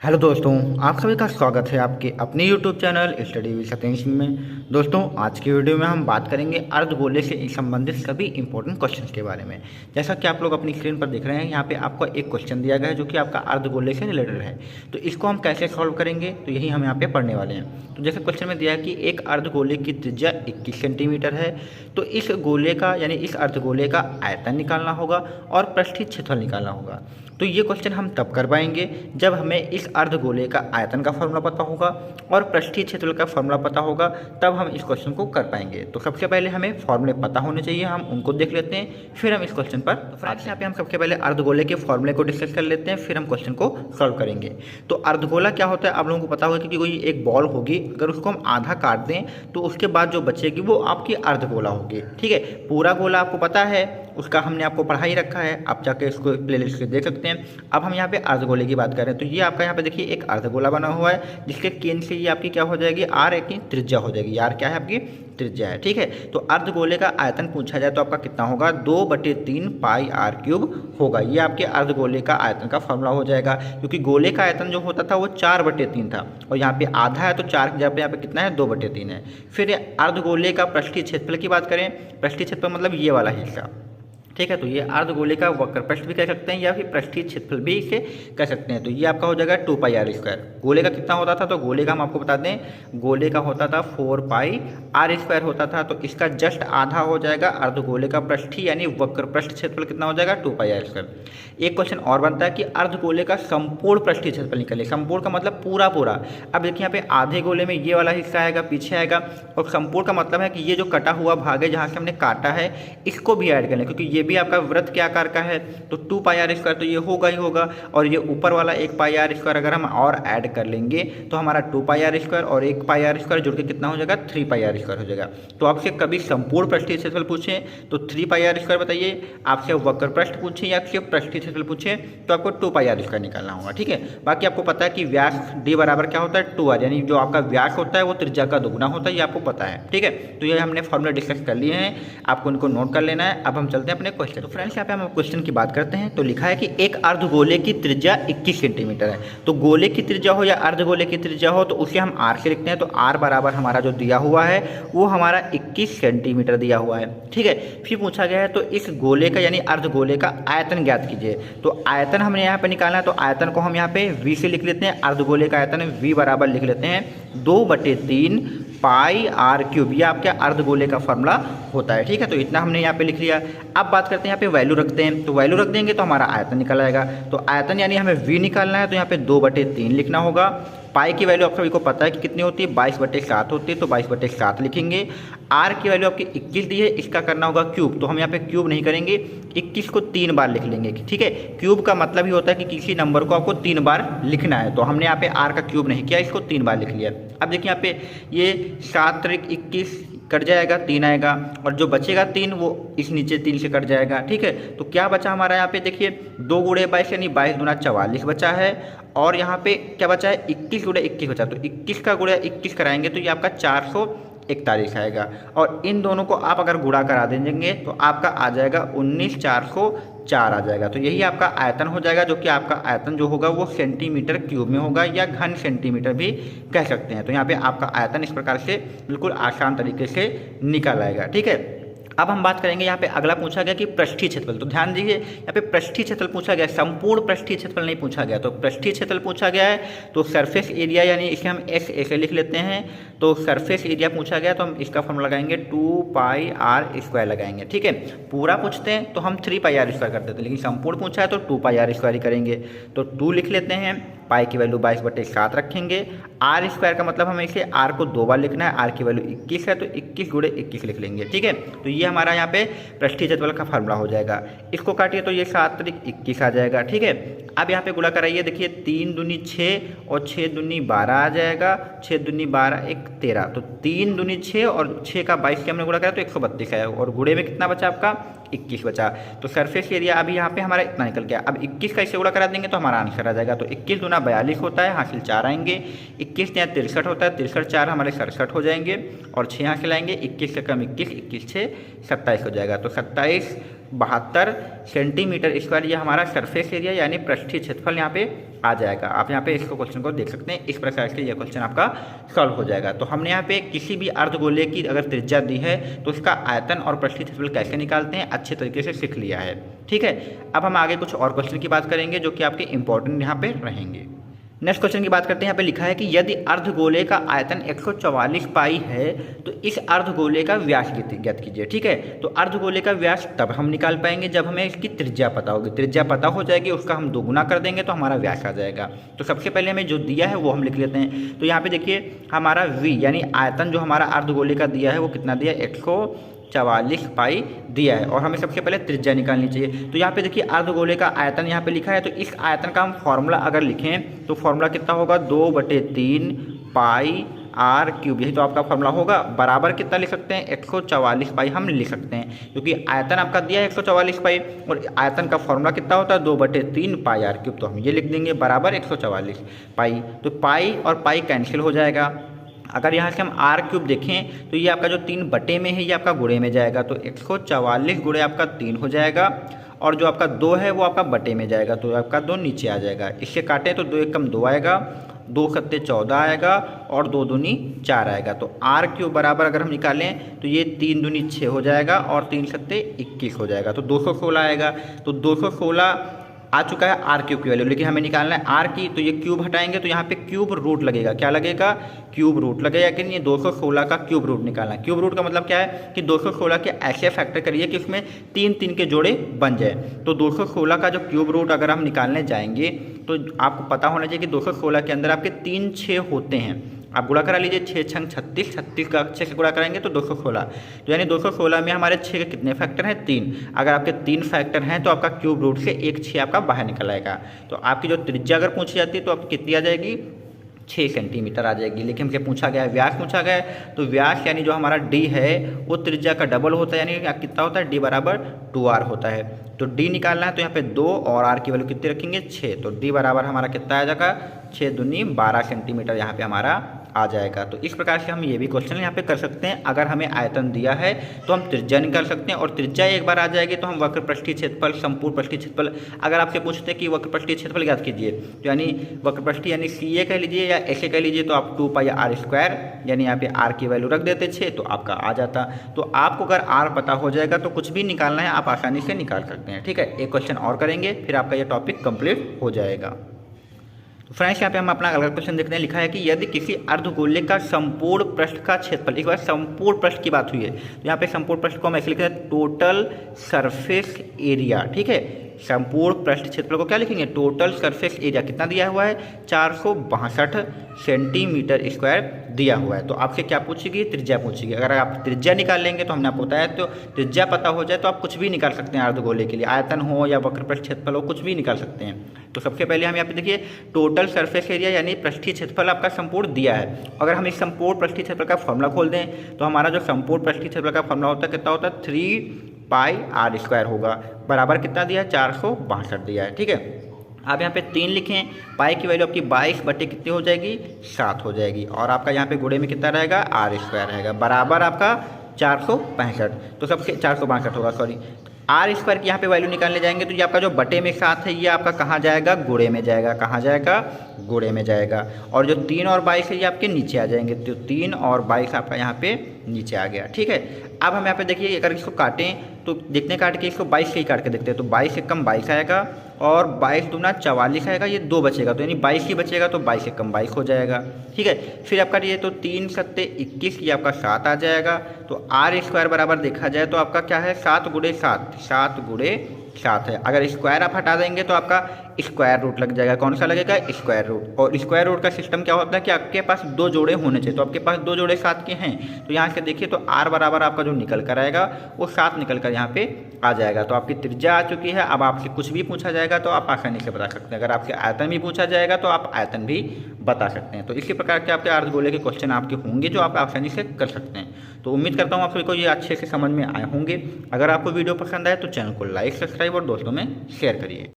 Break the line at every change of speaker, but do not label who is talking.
Hello दोस्तों, आप सभी का स्वागत है आपके अपने YouTube channel study with Satyendra में। दोस्तों, आज की वीडियो में हम बात करेंगे अर्धगोले से संबंधित सभी इंपॉर्टेंट क्वेश्चंस के बारे में। जैसा कि आप लोग अपनी स्क्रीन पर देख रहे हैं, यहाँ पे आपको एक क्वेश्चन दिया गया है जो कि आपका अर्धगोले से रिलेटेड है। तो इसको हम कैसे सॉल्व करेंगे, तो यही हम यहाँ पे पढ़ने वाले हैं। तो जैसे क्वेश्चन में दिया है कि एक अर्धगोले की त्रिज्या 21 सेंटीमीटर है, तो इस गोले का यानी इस अर्धगोले का आयतन निकालना होगा और पृष्ठीय क्षेत्रफल निकालना होगा। तो ये क्वेश्चन हम तब कर पाएंगे जब हमें इस अर्धगोले का आयतन का फॉर्मूला पता होगा और पृष्ठीय क्षेत्रफल का फॉर्मूला पता होगा, तब हम इस क्वेश्चन को कर पाएंगे। तो सबसे पहले हमें फॉर्मूले पता होने चाहिए, हम उनको देख लेते हैं, फिर हम इस क्वेश्चन पर फ्रेंड्स यहाँ पे हम सबसे पहले अर्धगोले के फॉर्मूले को डिस्कस कर लेते हैं, फिर हम क्वेश्चन को सॉल्व करेंगे। तो अर्धगोला क्या होता है आप लोगों को पता होगा कि कोई एक बॉल होगी, अगर उसको हम आधा काट दें तो उसके बाद जो बचेगी वो आपकी अर्धगोला होगी। ठीक है, पूरा गोला आपको पता है, उसका हमने आपको पढ़ा ही रखा है, आप जाके इसको प्लेलिस्ट से देख सकते हैं। अब हम यहाँ पे अर्धगोले की बात कर रहे हैं, तो ये आपका यहाँ पे देखिए एक अर्धगोला बना हुआ है जिसके केंद्र से ये आपकी क्या हो जाएगी, आर की त्रिज्या हो जाएगी। आर क्या है, आपकी त्रिज्या है। ठीक है, तो अर्धगोले का आयतन पूछा जाए तो आपका कितना होगा, 2/3 पाई आर क्यूब होगा। ये आपके अर्धगोले का आयतन का फॉर्मूला हो जाएगा, क्योंकि गोले का आयतन जो होता था वो 4/3 था और यहाँ पे आधा है, तो 4 की जगह पे यहाँ पे कितना है, 2/3 है। फिर अर्धगोले का पृष्ठीय क्षेत्रफल की बात करें, पृष्ठीय क्षेत्रफल मतलब ये वाला हिस्सा। ठीक है, तो ये अर्धगोले का वक्र पृष्ठ भी कह सकते हैं या फिर पृष्ठीय क्षेत्रफल भी इसे कह सकते हैं। तो ये आपका हो जाएगा 2 पाई आर स्क्वायर। गोले का कितना होता था, तो गोले का हम आपको बता दें, गोले का होता था 4 पाई आर स्क्वायर होता था, तो इसका जस्ट आधा हो जाएगा अर्धगोले का पृष्ठीय यानी वक्र पृष्ठ क्षेत्रफल कितना हो जाएगा, 2 पाई आर स्क्वायर। एक क्वेश्चन और बनता है कि अर्धगोले का संपूर्ण पृष्ठीय क्षेत्रफल निकले। संपूर्ण का मतलब पूरा पूरा। अब देखिए यहाँ पे आधे गोले में ये वाला हिस्सा आएगा, पीछे आएगा, और संपूर्ण का मतलब है कि ये जो कटा हुआ भाग है जहाँ से हमने काटा है इसको भी ऐड कर लें, क्योंकि ये भी आपका वृत्त के आकार का है, तो 2 पाई आर स्क्वायर तो ये होगा ही होगा, और ये ऊपर वाला 1 पाई आर स्क्वायर अगर हम और ऐड कर लेंगे तो हमारा 2 पाई आर स्क्वायर और 1 पाई आर स्क्वायर जुड़ के कितना हो जाएगा, 3 पाई आर स्क्वायर हो जाएगा। तो आपसे कभी संपूर्ण पृष्ठीय क्षेत्रफल पूछें तो 3 पाई आर स्क्वायर बताइए, आपसे वक्र पृष्ठ पूछें या सिर्फ पृष्ठीय क्षेत्रफल पूछें तो आपको 2 पाई आर स्क्वायर निकालना होगा। ठीक है, बाकी आपको पता है कि व्यास डी बराबर क्या होता है, 2r, यानी जो आपका व्यास होता है वो त्रिज्या का दोगुना होता है, ये आपको पता है। ठीक है, तो ये हमने फॉर्मूला डिस्कस कर लिए हैं, आपको इनको नोट कर लेना है। अब हम चलते हैं अपने क्वेश्चन। तो फ्रेंड्स यहाँ पे हम क्वेश्चन की बात करते हैं। तो लिखा है कि एक अर्धगोले की त्रिज्या 21 सेंटीमीटर है। तो गोले की त्रिज्या हो या अर्धगोले की त्रिज्या हो तो उसे हम आर से लिखते हैं। तो आर बराबर हमारा जो दिया हुआ है वो हमारा 21 सेंटीमीटर दिया हुआ है। ठीक है, फिर पूछा गया है तो इस गोले का यानी अर्धगोले का आयतन ज्ञात कीजिए। तो आयतन हमने यहाँ पे निकालना है, तो आयतन को हम यहाँ पे v से लिख लेते हैं। अर्धगोले का आयतन v बराबर लिख लेते हैं 2/3 पाई आर क्यूब। ये आपके अर्धगोले का फॉर्मूला होता है। ठीक है, तो इतना हमने यहाँ पे लिख लिया। अब बात करते हैं यहाँ पे वैल्यू रखते हैं, तो वैल्यू रख देंगे तो हमारा आयतन निकल आएगा। तो आयतन यानी हमें v निकालना है, तो यहाँ पे 2/3 लिखना होगा। पाई की वैल्यू आप सभी को पता है कि कितनी होती है, 22/7 होती है, तो 22/7 लिखेंगे। आर की वैल्यू आपकी 21 दी है, इसका करना होगा क्यूब, तो हम यहाँ पे क्यूब नहीं करेंगे, 21 को 3 बार लिख लेंगे। ठीक है, क्यूब का मतलब ही होता है कि किसी नंबर को आपको 3 बार लिखना है, तो हमने यहाँ पे आर का क्यूब नहीं किया, इसको 3 बार लिख लिया। अब देखिए यहाँ पे ये 7×21 कट जाएगा, 3 आएगा, और जो बचेगा 3 वो इस नीचे 3 से कट जाएगा। ठीक है, तो क्या बचा हमारा यहाँ पे देखिए 2 × 22 यानी 22 दूना 44 बचा है, और यहाँ पे क्या बचा है 21 × 21 बचा, तो 21 का गुणा 21 कराएंगे तो ये आपका 441 आएगा, और इन दोनों को आप अगर गुणा करा देंगे तो आपका आ जाएगा 19,404 आ जाएगा। तो यही आपका आयतन हो जाएगा, जो कि आपका आयतन जो होगा वो सेंटीमीटर क्यूब में होगा या घन सेंटीमीटर भी कह सकते हैं। तो यहाँ पे आपका आयतन इस प्रकार से बिल्कुल आसान तरीके से निकल आएगा। ठीक है, अब हम बात करेंगे यहाँ पे अगला पूछा गया कि पृष्ठीय क्षेत्रफल। तो ध्यान दीजिए यहाँ पे पृष्ठीय क्षेत्रफल पूछा गया, संपूर्ण पृष्ठीय क्षेत्रफल नहीं पूछा गया। तो पृष्ठीय क्षेत्रफल पूछा गया है तो सरफेस एरिया यानी इसे हम एस ऐसे लिख लेते हैं। तो सरफेस एरिया पूछा गया तो हम इसका फॉर्मूला लगाएंगे 2 पाई आर स्क्वायर लगाएंगे। ठीक है, पूरा पूछते हैं तो हम 3 पाई आर स्क्वायर कर देते हैं, लेकिन संपूर्ण पूछा है तो 2 पाई आर स्क्वायर ही करेंगे। तो 2 लिख लेते हैं, पाई की वैल्यू 22/7 रखेंगे। आर स्क्वायर का मतलब हमें इसे आर को 2 बार लिखना है, आर की वैल्यू 21 है तो 21 × 21 लिख लेंगे। ठीक है, तो ये हमारा यहाँ पे पृष्ठीय क्षेत्रफल का फार्मूला हो जाएगा। इसको काटिए तो ये 7×21 आ जाएगा। ठीक है, अब यहाँ पे गुणा कराइए, देखिए 3 दूनी 6 और 6 दूनी 12 आ जाएगा, 6 दूनी 12 1 13, तो 3 दूनी 6 और 6 का 22 से हमने गुणा करा तो 132 आया, और गुणे में कितना बचा आपका 21 बचा। तो सरफेस एरिया अभी यहाँ पे हमारा इतना निकल गया। अब 21 का इससे गुणा करा देंगे तो हमारा आंसर आ जाएगा। तो 21 दूना 42 होता है, हासिल 4 आएंगे, 21 यहाँ 63 होता है, 63 4 हमारे 67 हो जाएंगे, और 6 यहाँ से लाएंगे, 21 से कम 21, 21 6 27 हो जाएगा। तो 27 72 सेंटीमीटर स्क्वायर ये हमारा सरफेस एरिया यानी पृष्ठीय क्षेत्रफल यहाँ पे आ जाएगा। आप यहाँ पे इसको क्वेश्चन को देख सकते हैं, इस प्रकार से ये क्वेश्चन आपका सॉल्व हो जाएगा। तो हमने यहाँ पे किसी भी अर्धगोले की अगर त्रिज्या दी है तो उसका आयतन और पृष्ठीय क्षेत्रफल कैसे निकालते हैं अच्छे तरीके से सीख लिया है। ठीक है, अब हम आगे कुछ और क्वेश्चन की बात करेंगे जो कि आपके इंपॉर्टेंट यहाँ पे रहेंगे। नेक्स्ट क्वेश्चन की बात करते हैं। यहाँ पे लिखा है कि यदि अर्धगोले का आयतन 144 पाई है तो इस अर्धगोले का व्यास ज्ञात कीजिए। ठीक है, तो अर्धगोले का व्यास तब हम निकाल पाएंगे जब हमें इसकी त्रिज्या पता होगी। त्रिज्या पता हो जाएगी, उसका हम दोगुना कर देंगे तो हमारा व्यास आ जाएगा। तो सबसे पहले हमें जो दिया है वो हम लिख लेते हैं। तो यहाँ पे देखिए हमारा v यानी आयतन जो हमारा अर्धगोले का दिया है वो कितना दिया है, 144 पाई दिया है और हमें सबसे पहले त्रिज्या निकालनी चाहिए। तो यहाँ पे देखिए अर्धगोले का आयतन यहाँ पे लिखा है, तो इस आयतन का हम फॉर्मूला अगर लिखें तो फॉर्मूला कितना होगा, 2/3 पाई आर क्यूब, यही तो आपका फॉर्मूला होगा। बराबर कितना लिख सकते हैं, 144 पाई हम लिख सकते हैं क्योंकि आयतन आपका दिया है 144 पाई और आयतन का फॉर्मूला कितना होता है, 2/3 पाई आर क्यूब। तो हम ये लिख देंगे बराबर 144 पाई। तो पाई और पाई कैंसिल हो जाएगा। अगर यहाँ से हम आर क्यूब देखें तो ये आपका जो 3 बटे में है ये आपका गुणे में जाएगा, तो 144 गुणे आपका 3 हो जाएगा और जो आपका 2 है वो आपका बटे में जाएगा, तो आपका 2 नीचे आ जाएगा। इससे काटें तो 2 एकम 2 आएगा, 2 सत्ते 14 आएगा और 2 दूनी 4 आएगा। तो आर क्यूब बराबर अगर हम निकालें तो ये 3 दूनी 6 हो जाएगा और 3 सत्ते 21 हो जाएगा, तो 216 आएगा। तो 216 आ चुका है आर क्यूब की वैल्यू, लेकिन हमें निकालना है आर की। तो ये क्यूब हटाएंगे तो यहाँ पे क्यूब रूट लगेगा। क्या लगेगा, क्यूब रूट लगेगा। कि ये 216 का क्यूब रूट निकालना है। क्यूब रूट का मतलब क्या है कि 216 के ऐसे फैक्टर करिए कि उसमें 3 के जोड़े बन जाए। तो 216 का जो क्यूब रूट अगर हम निकालने जाएंगे तो आपको पता होना चाहिए कि 216 के अंदर आपके 3 6 होते हैं। आप गुणा करा लीजिए, 6 छंग 36, 36 का 6 से गुणा कराएंगे तो 216। तो यानी 216 में हमारे 6 के कितने फैक्टर हैं, 3। अगर आपके 3 फैक्टर हैं तो आपका क्यूब रूट से एक 6 आपका बाहर निकल आएगा। तो आपकी जो त्रिज्या अगर पूछी जाती है तो आपकी कितनी आ जाएगी, 6 सेंटीमीटर आ जाएगी। लेकिन हमसे पूछा गया है व्यास पूछा गया है, तो व्यास यानी जो हमारा d है वो त्रिज्या का डबल होता है, यानी कितना होता है, d बराबर 2r होता है। तो d निकालना है तो यहाँ पे 2 और r की वैल्यू कितनी रखेंगे, 6। तो d बराबर हमारा कितना आ जाएगा, 6 दूनी 12 सेंटीमीटर यहाँ पे हमारा आ जाएगा। तो इस प्रकार से हम ये भी क्वेश्चन यहाँ पे कर सकते हैं। अगर हमें आयतन दिया है तो हम त्रिज्या निकाल सकते हैं और त्रिज्या एक बार आ जाएगी तो हम वक्र पृष्ठीय क्षेत्रफल, संपूर्ण पृष्ठीय क्षेत्रफल, अगर आपसे पूछते हैं कि वक्र पृष्ठीय क्षेत्रफल याद कीजिए तो यानी वक्र पृष्ठीय यानी CA कह लीजिए या ऐसे कह लीजिए, तो आप 2 पाई आर स्क्वायर यानी यहाँ पे r की वैल्यू रख देते 6 तो आपका आ जाता। तो आपको अगर r पता हो जाएगा तो कुछ भी निकालना है आप आसानी से निकाल सकते हैं। ठीक है, एक क्वेश्चन और करेंगे फिर आपका ये टॉपिक कंप्लीट हो जाएगा। तो फ्रेंड्स यहाँ पे हम अपना अगला क्वेश्चन देखते हैं। लिखा है कि यदि किसी अर्धगोले का संपूर्ण पृष्ठ का क्षेत्रफल, एक बार संपूर्ण पृष्ठ की बात हुई है तो यहाँ पे संपूर्ण पृष्ठ को हम ऐसे लिखते हैं टोटल सरफेस एरिया। ठीक है, संपूर्ण पृष्ठ क्षेत्रफल को क्या लिखेंगे, टोटल सरफेस एरिया। कितना दिया हुआ है, 462 सेंटीमीटर स्क्वायर दिया हुआ है। तो आपसे क्या पूछेगी, त्रिज्या पूछेगी। अगर आप त्रिज्या निकाल लेंगे तो हमने आपको बताया, तो त्रिज्या पता हो जाए तो आप कुछ भी निकाल सकते हैं अर्धगोले के लिए, आयतन हो या वक्र पृष्ठ क्षेत्रफल हो, कुछ भी निकाल सकते हैं। तो सबसे पहले हम यहाँ पे देखिए टोटल सरफेस एरिया यानी पृष्ठीय क्षेत्रफल आपका संपूर्ण दिया है। अगर हम इस संपूर्ण पृष्ठीय क्षेत्रफल का फॉर्मूला खोल दें तो हमारा जो संपूर्ण पृष्ठीय क्षेत्रफल का फॉर्मूला होता है कितना होता है, 3 पाई आर स्क्वायर होगा। बराबर कितना दिया है, 462 दिया है। ठीक है, आप यहाँ पे 3 लिखें, पाई की वैल्यू आपकी 22 बटे कितनी हो जाएगी, 7 हो जाएगी और आपका यहाँ पे गुणे में कितना रहेगा, आर स्क्वायर रहेगा। बराबर आपका 465, तो सबसे 462 होगा, सॉरी। आर स्क्वायर की यहाँ पे वैल्यू निकालने जाएंगे तो ये आपका जो बटे में 7 है ये आपका कहाँ जाएगा, गुणे में जाएगा। कहाँ जाएगा, गुणे में जाएगा। और जो 3 और 22 है ये आपके नीचे आ जाएंगे, तो 3 और 22 आपका यहाँ पे नीचे आ गया। ठीक है, अब हम यहाँ पे देखिए अगर इसको काटें तो देखने काट के इसको 22 से ही काट के देखते हैं, तो 22 से कम 22 आएगा और 22 दूना 44 आएगा, ये 2 बचेगा, तो यानी 22 ही बचेगा, तो 22 से कम 22 हो जाएगा। ठीक है, फिर आपका ये तो 3 सत्ते 21, ये आपका 7 आ जाएगा। तो आर स्क्वायर बराबर देखा जाए तो आपका क्या है, 7 गुणे 7, 7 गुणे 7 है। अगर स्क्वायर आप हटा देंगे तो आपका स्क्वायर रूट लग जाएगा। कौन सा लगेगा, स्क्वायर रूट। और स्क्वायर रूट का सिस्टम क्या होता है कि आपके पास 2 जोड़े होने चाहिए, तो आपके पास 2 जोड़े 7 के हैं, तो यहाँ से देखिए तो r बराबर आपका जो निकल कर आएगा वो 7 निकल कर यहाँ पे आ जाएगा। तो आपकी त्रिज्या आ चुकी है। अब आपसे कुछ भी पूछा जाएगा तो आप आसानी से बता सकते हैं। अगर आपसे आयतन भी पूछा जाएगा तो आप आयतन भी बता सकते हैं। तो इसी प्रकार के आपके अर्धगोले के क्वेश्चन आपके होंगे जो आप आसानी से कर सकते हैं। तो उम्मीद करता हूँ आप सभी को ये अच्छे से समझ में आए होंगे। अगर आपको वीडियो पसंद आए तो चैनल को लाइक, सब्सक्राइब और दोस्तों में शेयर करिए।